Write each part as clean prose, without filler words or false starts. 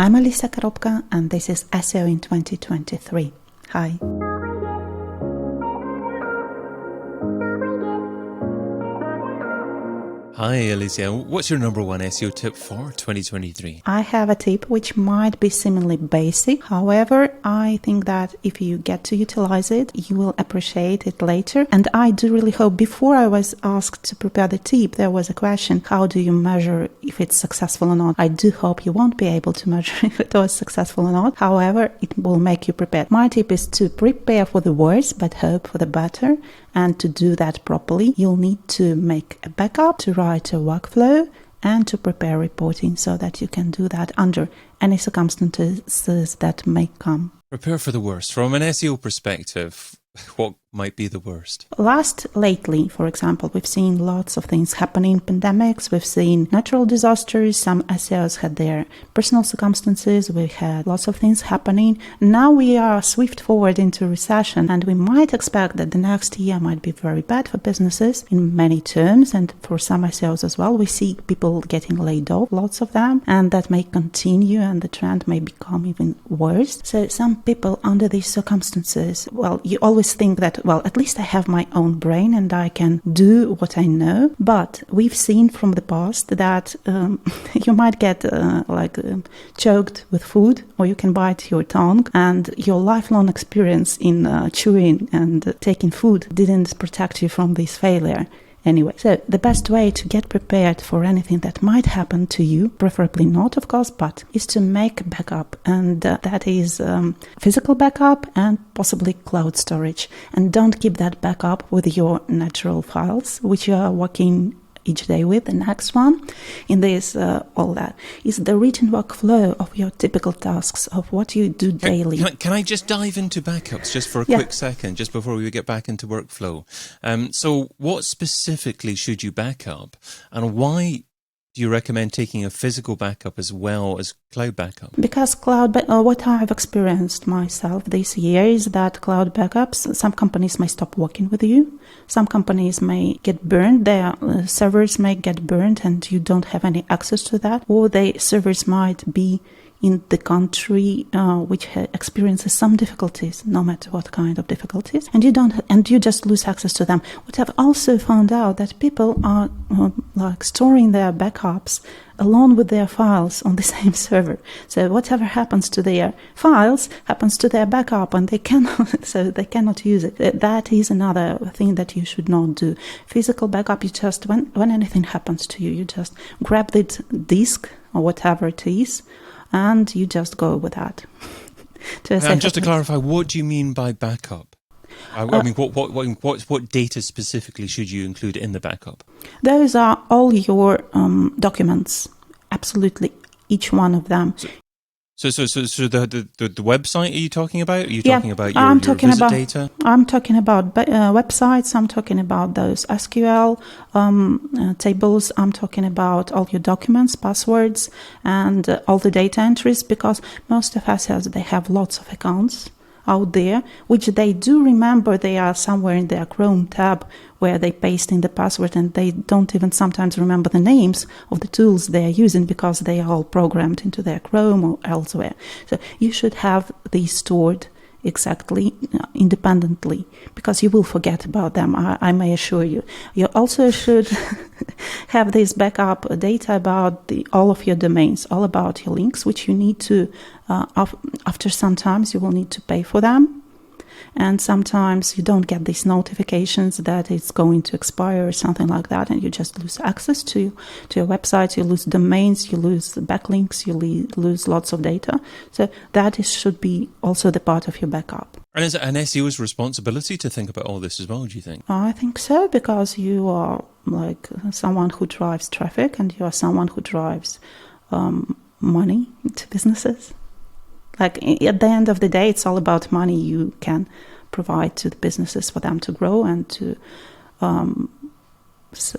I'm Olesia Korobka, and this is SEO in 2023. Hi. Hi, Olesia. What's your number one SEO tip for 2023? I have a tip which might be similarly basic. However, I think that if you get to utilize it, you will appreciate it later. And I do really hope, before I was asked to prepare the tip, there was a question, how do you measure if it's successful or not? I do hope you won't be able to measure if it was successful or not. However, it will make you prepared. My tip is to prepare for the worst, but hope for the better. And to do that properly, you'll need to make a backup, to write a workflow, and to prepare reporting so that you can do that under any circumstances that may come. Prepare for the worst. From an SEO perspective, what might be the worst? Lately, for example, we've seen lots of things happening, pandemics, we've seen natural disasters, some SEOs had their personal circumstances, we had lots of things happening. Now we are swift forward into recession, and we might expect that the next year might be very bad for businesses in many terms, and for some SEOs as well. We see people getting laid off, lots of them, and that may continue, and the trend may become even worse. So some people under these circumstances, well, you always think that, well, at least I have my own brain and I can do what I know. But we've seen from the past that you might get choked with food, or you can bite your tongue, and your lifelong experience in chewing and taking food didn't protect you from this failure. Anyway, so the best way to get prepared for anything that might happen to you, preferably not, of course, but is to make a backup. And that is physical backup and possibly cloud storage. And don't keep that backup with your natural files, which you are working each day with. The next one in this, all that, is the written workflow of your typical tasks, of what you do daily. Can I just dive into backups just for a quick second, just before we get back into workflow? So what specifically should you back up, and why do you recommend taking a physical backup as well as cloud backup? Because what I've experienced myself this year is that cloud backups, some companies may stop working with you. Some companies may get burned. Their servers may get burned and you don't have any access to that. Or the servers might be in the country which experiences some difficulties, no matter what kind of difficulties, and you just lose access to them. What I've also found out that people are storing their backups along with their files on the same server. So whatever happens to their files happens to their backup, and they cannot use it. That is another thing that you should not do. Physical backup, you just when anything happens to you, you just grab the disk or whatever it is, and you just go with that. And just to clarify, what do you mean by backup? I mean, what data specifically should you include in the backup? Those are all your documents, absolutely, each one of them. So the website are you talking about? Are you talking about your visit data? I'm talking about websites. I'm talking about those SQL tables. I'm talking about all your documents, passwords, and all the data entries, because most of us, they have lots of accounts out there, which they do remember. They are somewhere in their Chrome tab where they paste in the password, and they don't even sometimes remember the names of the tools they are using because they are all programmed into their Chrome or elsewhere. So you should have these stored exactly independently, because you will forget about them, I may assure you. You also should have this backup data about all of your domains, all about your links, which you need to, after some times you will need to pay for them. And sometimes you don't get these notifications that it's going to expire or something like that, and you just lose access to your website. You lose domains, you lose backlinks, you lose lots of data. So that should be also the part of your backup. And is it an SEO's responsibility to think about all this as well, do you think? I think so, because you are like someone who drives traffic, and you are someone who drives money to businesses. Like at the end of the day, it's all about money you can provide to the businesses for them to grow and to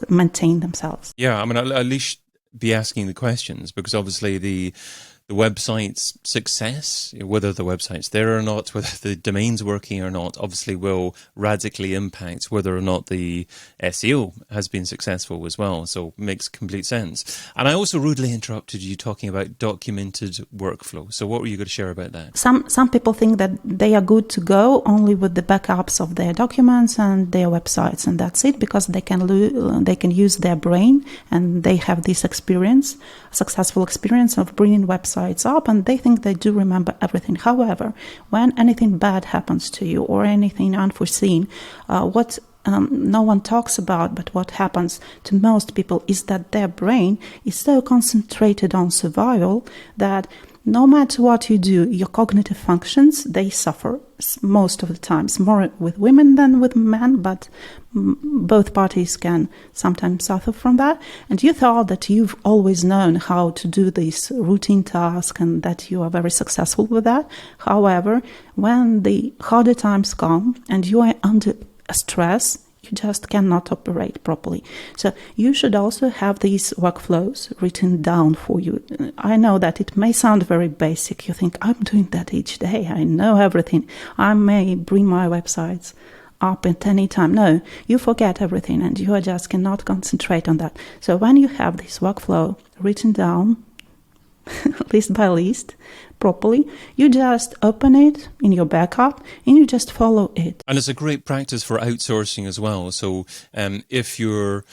maintain themselves. Yeah, I mean, at least be asking the questions, because obviously the the website's success, whether the website's there or not, whether the domain's working or not, obviously will radically impact whether or not the SEO has been successful as well. So it makes complete sense. And I also rudely interrupted you talking about documented workflow. So what were you going to share about that? Some people think that they are good to go only with the backups of their documents and their websites, and that's it, because they can use their brain, and they have this successful experience of bringing websites up, and they think they do remember everything. However, when anything bad happens to you or anything unforeseen, what no one talks about, but what happens to most people is that their brain is so concentrated on survival that no matter what you do, your cognitive functions, they suffer most of the times, more with women than with men, but both parties can sometimes suffer from that. And you thought that you've always known how to do this routine task and that you are very successful with that. However, when the harder times come and you are under stress, you just cannot operate properly. So you should also have these workflows written down for you. I know that it may sound very basic. You think, I'm doing that each day. I know everything. I may bring my websites up at any time. No, you forget everything and you just cannot concentrate on that. So when you have this workflow written down, list by list, properly, you just open it in your backup and you just follow it. And it's a great practice for outsourcing as well. So if your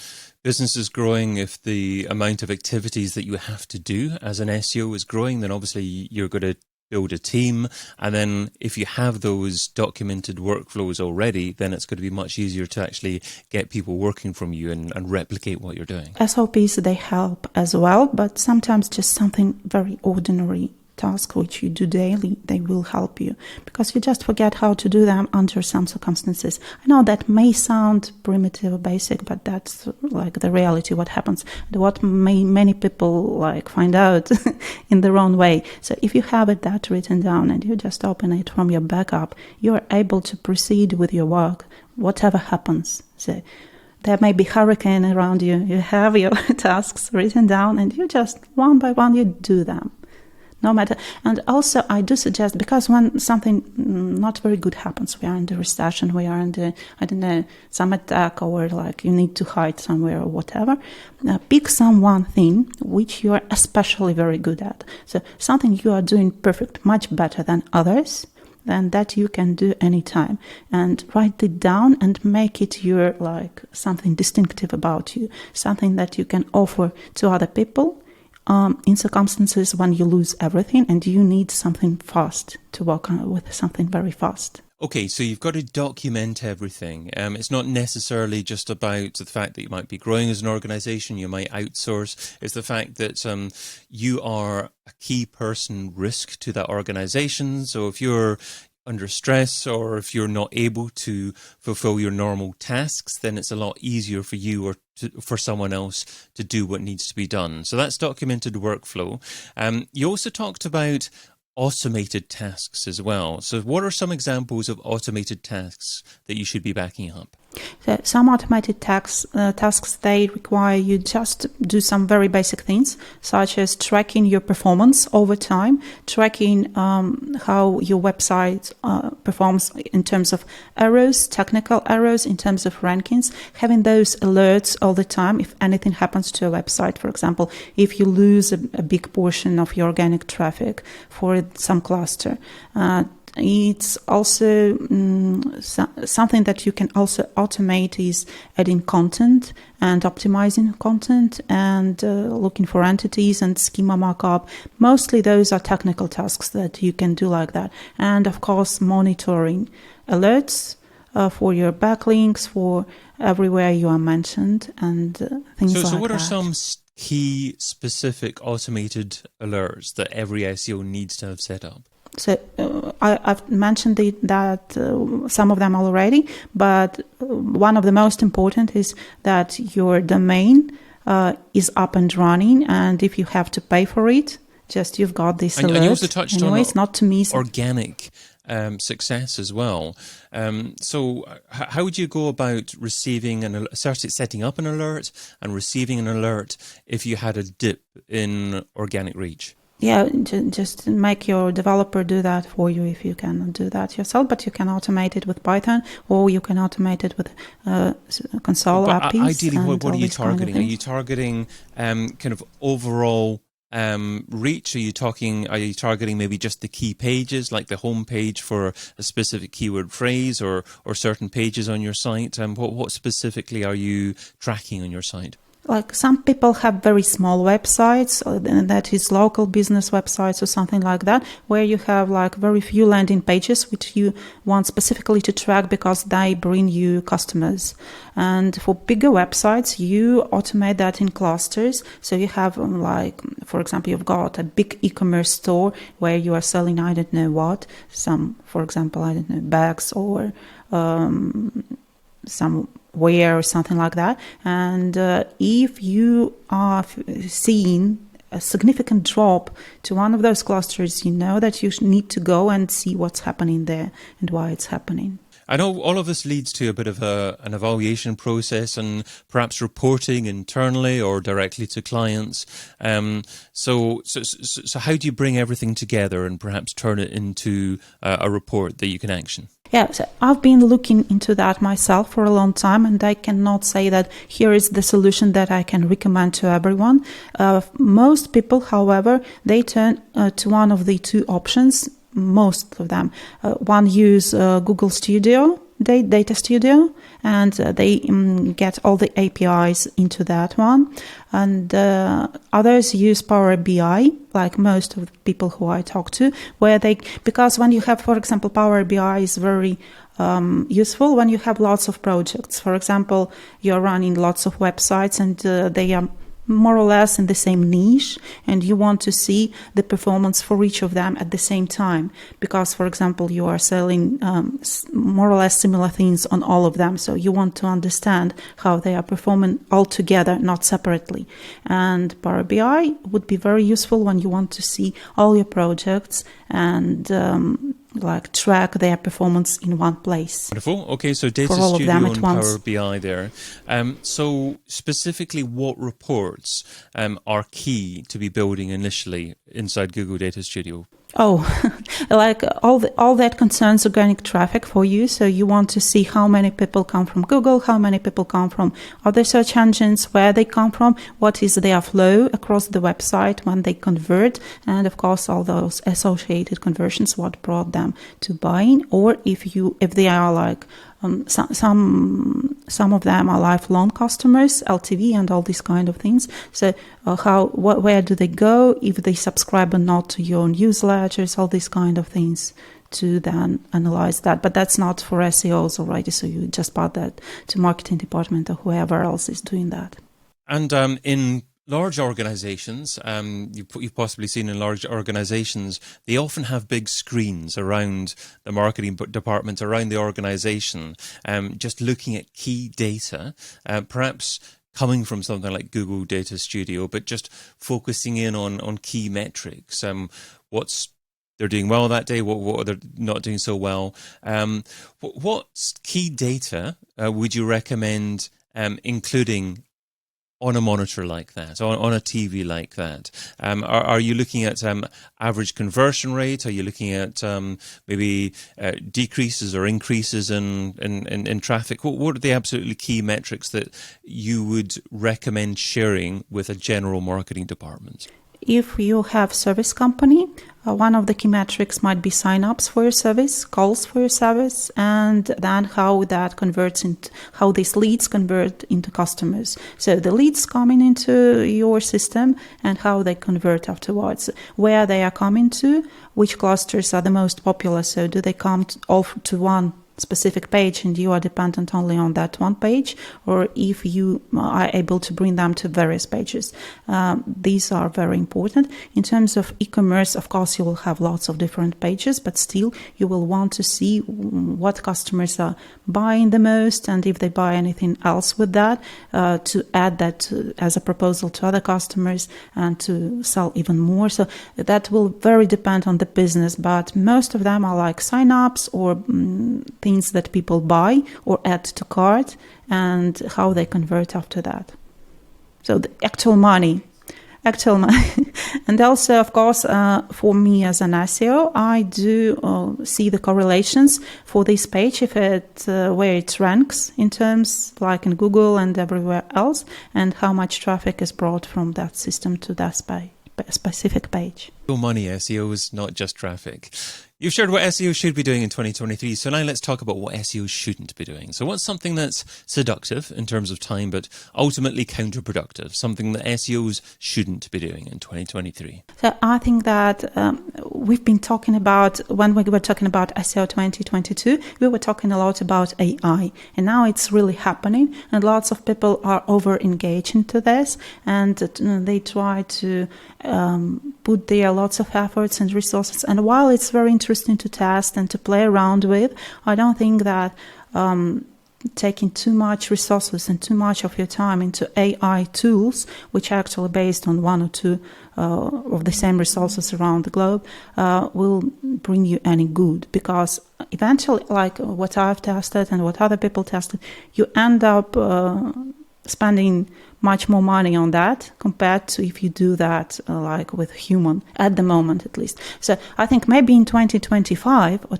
business is growing, if the amount of activities that you have to do as an SEO is growing, then obviously you're going to build a team. And then if you have those documented workflows already, then it's going to be much easier to actually get people working from you and replicate what you're doing. SOPs, they help as well, but sometimes just something very ordinary task which you do daily, they will help you because you just forget how to do them under some circumstances. I know that may sound primitive or basic, but that's like the reality, what happens, what many people find out in the wrong way. So if you have that written down and you just open it from your backup, you're able to proceed with your work, whatever happens. So there may be hurricane around you, you have your tasks written down and you just one by one you do them. No matter. And also I do suggest, because when something not very good happens, we are in the recession, we are in the, some attack, or you need to hide somewhere or whatever, pick some one thing which you are especially very good at. So something you are doing perfect, much better than others, and that you can do anytime, and write it down and make it your something distinctive about you, something that you can offer to other people in circumstances when you lose everything and you need something fast to work on, with something very fast. Okay, so you've got to document everything. It's not necessarily just about the fact that you might be growing as an organization, you might outsource. It's the fact that you are a key person risk to that organization. So if you're under stress or if you're not able to fulfill your normal tasks, then it's a lot easier for you or for someone else to do what needs to be done. So that's documented workflow. You also talked about automated tasks as well. So what are some examples of automated tasks that you should be backing up? So some automated tasks, they require you just do some very basic things, such as tracking your performance over time, tracking how your website performs in terms of errors, technical errors, in terms of rankings, having those alerts all the time if anything happens to a website. For example, if you lose a big portion of your organic traffic for some cluster, it's also something that you can also automate is adding content and optimizing content and looking for entities and schema markup. Mostly those are technical tasks that you can do like that. And of course, monitoring alerts for your backlinks, for everywhere you are mentioned and things like that. So what are some key specific automated alerts that every SEO needs to have set up? So I've mentioned that some of them already, but one of the most important is that your domain is up and running, and if you have to pay for it, just you've got this alert. And you also touched on not to miss organic success as well. So how would you go about setting up an alert and receiving an alert if you had a dip in organic reach? Yeah, just make your developer do that for you if you cannot do that yourself, but you can automate it with Python, or you can automate it with console APIs. Ideally, what are you targeting? Are you targeting kind of overall reach? Are you targeting maybe just the key pages, like the home page for a specific keyword phrase, or certain pages on your site? What specifically are you tracking on your site? Like some people have very small websites, that is local business websites or something like that, where you have like very few landing pages which you want specifically to track because they bring you customers. And for bigger websites, you automate that in clusters. So you have like, for example, you've got a big e-commerce store where you are selling, I don't know what, for example, I don't know, bags or some wear or something like that. And if you are seeing a significant drop to one of those clusters, you know that you need to go and see what's happening there and why it's happening. I know all of this leads to a bit of an evaluation process and perhaps reporting internally or directly to clients. So how do you bring everything together and perhaps turn it into a report that you can action? Yeah, so I've been looking into that myself for a long time, and I cannot say that here is the solution that I can recommend to everyone. Most people, however, they turn to one of the two options. Most of them. One use Google Studio, Data Studio, and they get all the APIs into that one. And others use Power BI, like most of the people who I talk to, because when you have, for example, Power BI is very useful when you have lots of projects. For example, you're running lots of websites and they are more or less in the same niche, and you want to see the performance for each of them at the same time, because, for example, you are selling more or less similar things on all of them, so you want to understand how they are performing all together, not separately. And Power BI would be very useful when you want to see all your projects and track their performance in one place. Wonderful. Okay, so Data Studio and Power BI there. So specifically, what reports are key to be building initially inside Google Data Studio? Oh, like all that concerns organic traffic for you. So you want to see how many people come from Google, how many people come from other search engines, where they come from, what is their flow across the website when they convert, and of course all those associated conversions, what brought them to buying, or if they are like some of them are lifelong customers, LTV and all these kind of things. So where do they go if they subscribe or not to your newsletters, all these kind of things, to then analyze that. But that's not for SEOs already, so you just pass that to marketing department or whoever else is doing that. And in large organizations, you've possibly seen in large organizations, they often have big screens around the marketing department, around the organization, just looking at key data, perhaps coming from something like Google Data Studio, but just focusing in on key metrics. What's they're doing well that day, what they're not doing so well. What key data would you recommend including on a monitor like that, on a TV like that? Are you looking at average conversion rate? Are you looking at maybe decreases or increases in traffic? What are the absolutely key metrics that you would recommend sharing with a general marketing department? If you have service company, one of the key metrics might be sign-ups for your service, calls for your service, and then how that converts into, how these leads convert into customers. So the leads coming into your system and how they convert afterwards, where they are coming to, which clusters are the most popular. So do they come all to one specific page and you are dependent only on that one page, or if you are able to bring them to various pages. These are very important. In terms of e-commerce, of course, you will have lots of different pages, but still you will want to see what customers are buying the most, and if they buy anything else with that, to add that as a proposal to other customers and to sell even more. So that will very depend on the business, but most of them are like sign-ups or things that people buy or add to cart, and how they convert after that. So the actual money Actually, and also, of course, for me as an SEO, I do see the correlations for this page, if it where it ranks in terms like in Google and everywhere else, and how much traffic is brought from that system to that specific page. Money SEO is not just traffic. You've shared what SEO should be doing in 2023, so now let's talk about what SEO shouldn't be doing. So what's something that's seductive in terms of time, but ultimately counterproductive, something that SEOs shouldn't be doing in 2023? So I think that we've been talking about, when we were talking about SEO 2022, we were talking a lot about AI, and now it's really happening, and lots of people are over-engaged into this, and they try to put there lots of efforts and resources. And while it's very interesting to test and to play around with, I don't think that taking too much resources and too much of your time into AI tools, which are actually based on one or two of the same resources around the globe, will bring you any good. Because eventually, like what I've tested and what other people tested, you end up spending much more money on that compared to if you do that like with human, at the moment at least. So I think maybe in 2025 or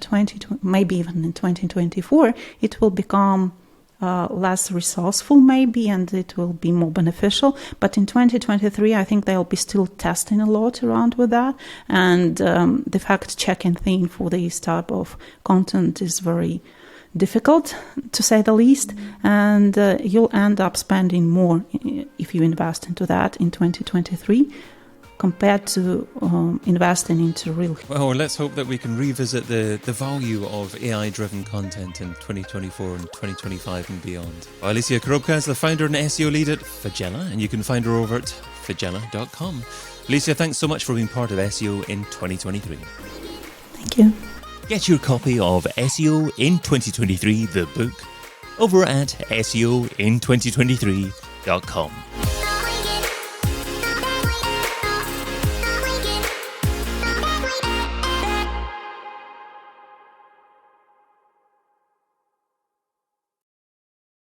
maybe even in 2024, it will become less resourceful maybe, and it will be more beneficial. But in 2023, I think they'll be still testing a lot around with that. And the fact-checking thing for this type of content is very difficult, to say the least, and you'll end up spending more if you invest into that in 2023 compared to investing into real. Well, let's hope that we can revisit the value of AI-driven content in 2024 and 2025 and beyond. Olesia Korobka is the founder and SEO lead at Fagella, and you can find her over at fagella.com. Olesia, thanks so much for being part of SEO in 2023. Thank you. Get your copy of SEO in 2023, the book, over at SEOin2023.com.